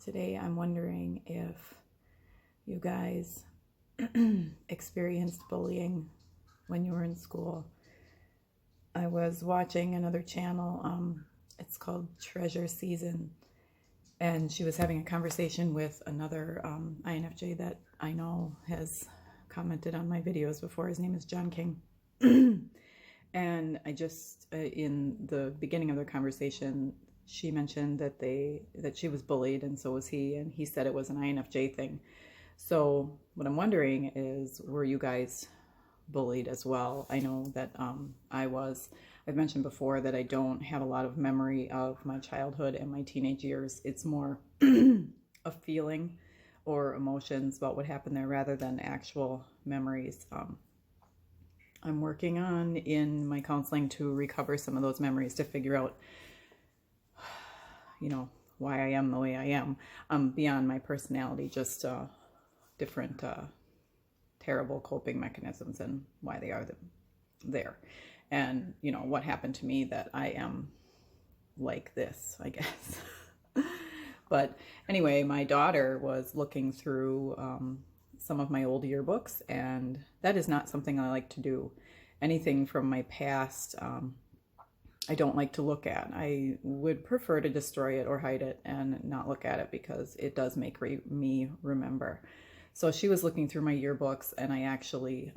Today I'm wondering if you guys experienced bullying when you were in school. I was watching another channel, it's called Treasure Season, and she was having a conversation with another INFJ that I know has commented on my videos before. His name is John King. And I just, in the beginning of their conversation, she mentioned that she was bullied, and so was he, and he said it was an INFJ thing. So what I'm wondering is, were you guys bullied as well? I know that I was. I've mentioned before that I don't have a lot of memory of my childhood and my teenage years. It's more a feeling or emotions about what happened there rather than actual memories. I'm working on in my counseling to recover some of those memories to figure out, why I am the way I am, beyond my personality, just different terrible coping mechanisms and why they are there. And, what happened to me that I am like this, I guess. But anyway, my daughter was looking through some of my old yearbooks, and that is not something I like to do. Anything from my past, I don't like to look at. I would prefer to destroy it or hide it and not look at it because it does make me remember. So she was looking through my yearbooks, and I actually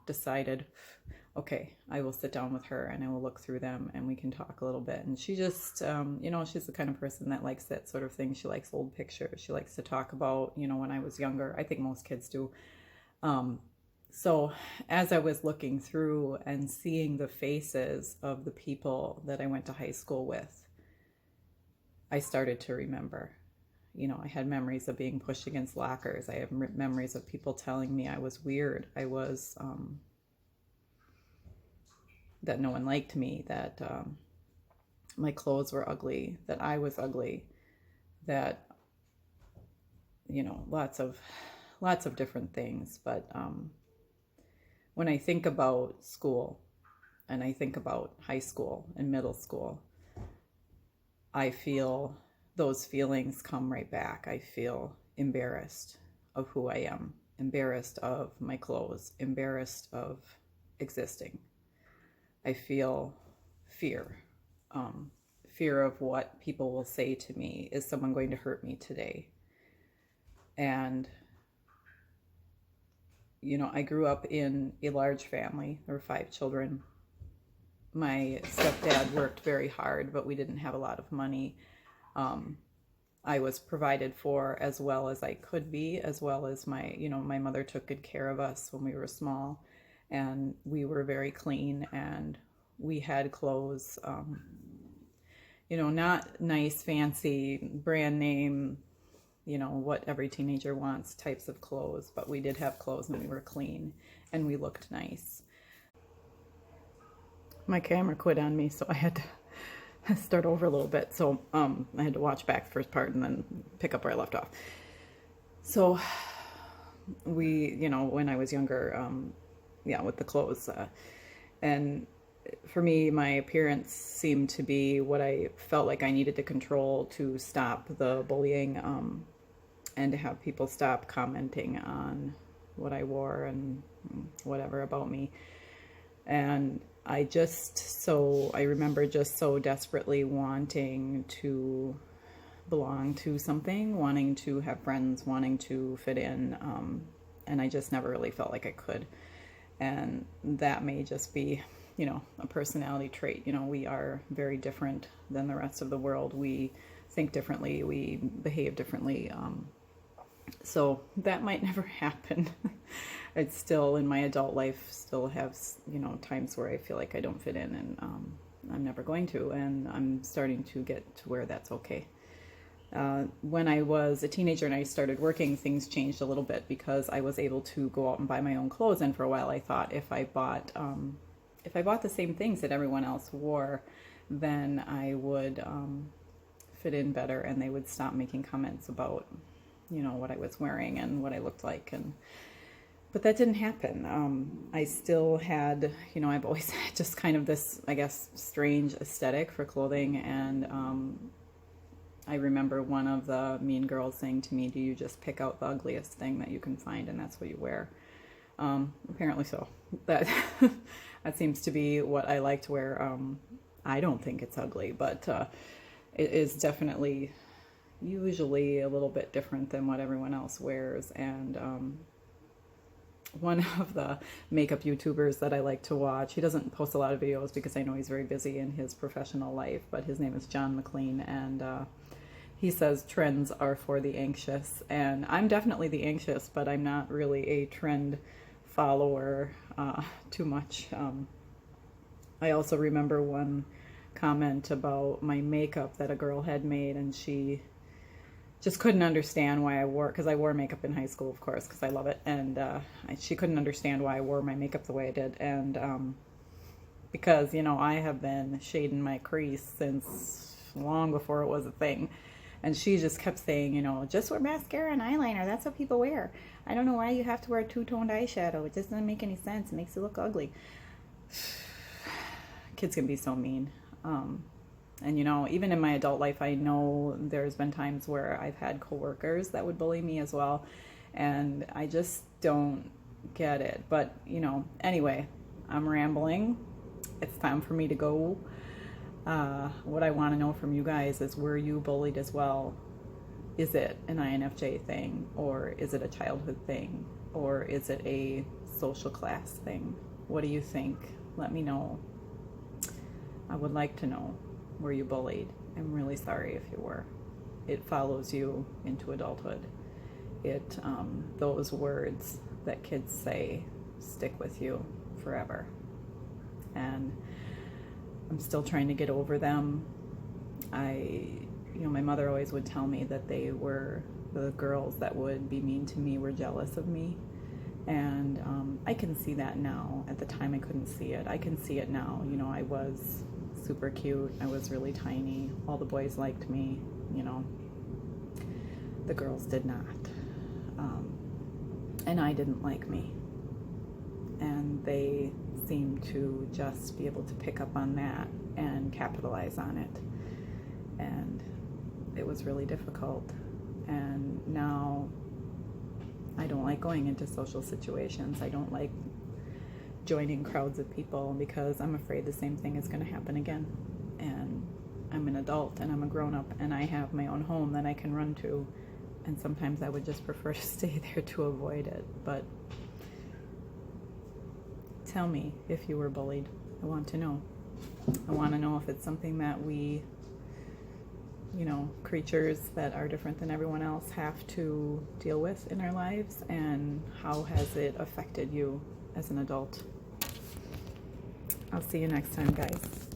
decided, okay, I will sit down with her and I will look through them and we can talk a little bit. And she just, she's the kind of person that likes that sort of thing. She likes old pictures. She likes to talk about, when I was younger. I think most kids do. So as I was looking through and seeing the faces of the people that I went to high school with, I started to remember. I had memories of being pushed against lockers. I have memories of people telling me I was weird. I was, that no one liked me, that my clothes were ugly, that I was ugly, that, lots of different things. But when I think about school and I think about high school and middle school, I feel those feelings come right back. I feel embarrassed of who I am, embarrassed of my clothes, embarrassed of existing. I feel fear, fear of what people will say to me. Is someone going to hurt me today? And I grew up in a large family. There were 5 children. My stepdad worked very hard, but we didn't have a lot of money. I was provided for as well as I could be, as well as my mother took good care of us when we were small, and we were very clean, and we had clothes, not nice, fancy, brand name, what every teenager wants types of clothes, but we did have clothes and we were clean and we looked nice. My camera quit on me, so I had to start over a little bit. So I had to watch back the first part and then pick up where I left off. So we, when I was younger, with the clothes, and for me, my appearance seemed to be what I felt like I needed to control to stop the bullying, and to have people stop commenting on what I wore and whatever about me. And I remember just so desperately wanting to belong to something, wanting to have friends, wanting to fit in, and I just never really felt like I could. And that may just be, a personality trait. We are very different than the rest of the world. We think differently, we behave differently. So that might never happen. It's still, in my adult life, still have, times where I feel like I don't fit in, and I'm never going to, and I'm starting to get to where that's okay. When I was a teenager and I started working, things changed a little bit because I was able to go out and buy my own clothes. And for a while I thought if I bought the same things that everyone else wore, then I would fit in better, and they would stop making comments about, what I was wearing and what I looked like. But that didn't happen. I still had, I've always had just kind of this, I guess, strange aesthetic for clothing, and I remember one of the mean girls saying to me, do you just pick out the ugliest thing that you can find and that's what you wear? Apparently so. That that seems to be what I like to wear. I don't think it's ugly, but it is definitely usually a little bit different than what everyone else wears. And one of the makeup YouTubers that I like to watch, he doesn't post a lot of videos because I know he's very busy in his professional life, but his name is John McLean, and he says trends are for the anxious. And I'm definitely the anxious, but I'm not really a trend follower too much. I also remember one comment about my makeup that a girl had made, and she just couldn't understand why I wore, because I wore makeup in high school, of course, because I love it, and she couldn't understand why I wore my makeup the way I did, and because, you know, I have been shading my crease since long before it was a thing, and she just kept saying, you know, just wear mascara and eyeliner, that's what people wear. I don't know why you have to wear two-toned eyeshadow, it just doesn't make any sense, it makes you look ugly. Kids can be so mean. And, you know, even in my adult life, I know there's been times where I've had coworkers that would bully me as well. And I just don't get it. But, you know, anyway, I'm rambling. It's time for me to go. What I want to know from you guys is, were you bullied as well? Is it an INFJ thing? Or is it a childhood thing? Or is it a social class thing? What do you think? Let me know. I would like to know. Were you bullied? I'm really sorry if you were. It follows you into adulthood. Those words that kids say stick with you forever. And I'm still trying to get over them. My mother always would tell me that the girls that would be mean to me were jealous of me. And I can see that now. At the time I couldn't see it. I can see it now. You know, I was super cute. I was really tiny. All the boys liked me, you know. The girls did not. And I didn't like me. And they seemed to just be able to pick up on that and capitalize on it. And it was really difficult. And now I don't like going into social situations. I don't like joining crowds of people because I'm afraid the same thing is going to happen again. And I'm an adult and I'm a grown-up and I have my own home that I can run to, and sometimes I would just prefer to stay there to avoid it. But tell me if you were bullied. I want to know. I want to know if it's something that we, you know, creatures that are different than everyone else have to deal with in our lives, and how has it affected you as an adult. I'll see you next time, guys.